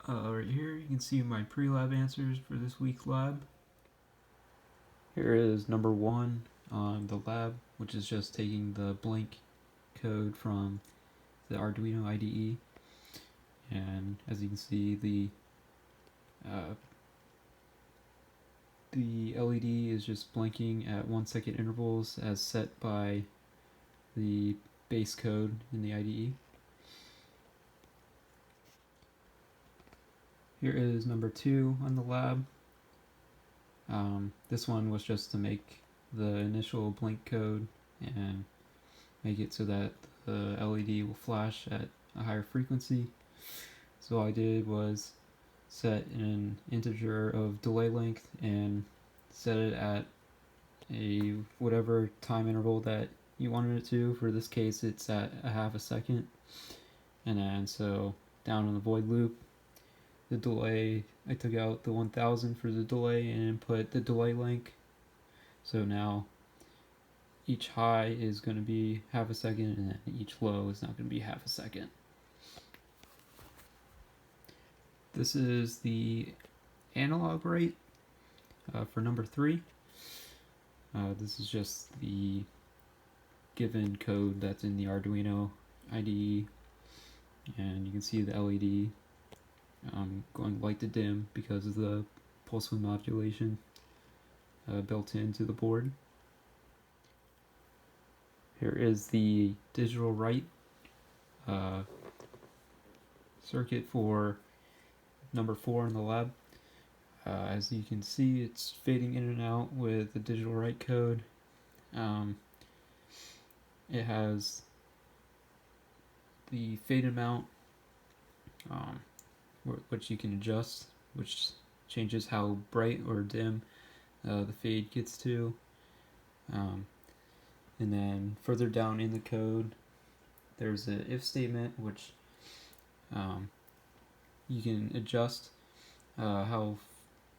Right here you can see my pre-lab answers for this week's lab. Here is number 1 on the lab, which is just taking the blank code from the Arduino IDE, and as you can see the LED is just blinking at 1 second intervals as set by the base code in the IDE. Here is number 2 on the lab. This one was just to make the initial blink code and make it so that the LED will flash at a higher frequency. So all I did was set an integer of delay length and set it at a whatever time interval that you wanted it to. For this case, it's at a half a second. And then so down in the void loop, the delay, I took out the 1000 for the delay and input the delay length. So now each high is going to be half a second and then each low is not going to be half a second. This is the analogWrite for number 3. This is just the given code that's in the Arduino IDE, and you can see the LED going light to dim because of the pulse width modulation built into the board. Here is the digitalWrite circuit for number 4 in the lab. As you can see, it's fading in and out with the digitalWrite code. It has the fade amount, which you can adjust, which changes how bright or dim the fade gets to. And then further down in the code, there's an if statement, which you can adjust how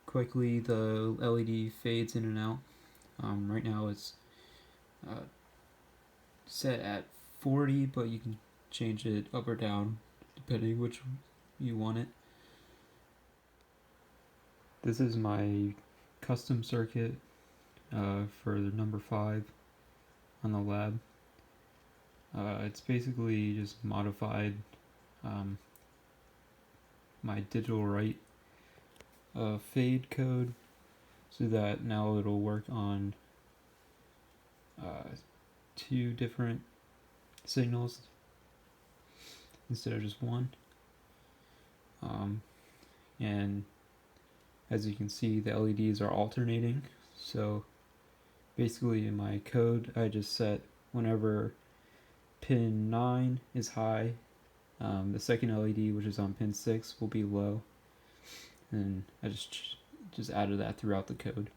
quickly the LED fades in and out. Right now it's set at 40, but you can change it up or down depending which you want it. This is my custom circuit for the number 5 on the lab. It's basically just modified my digitalWrite fade code so that now it'll work on 2 different signals instead of just 1. And as you can see, the LEDs are alternating. So basically in my code, I just set whenever pin 9 is high, the second LED, which is on pin 6, will be low. And I just added that throughout the code.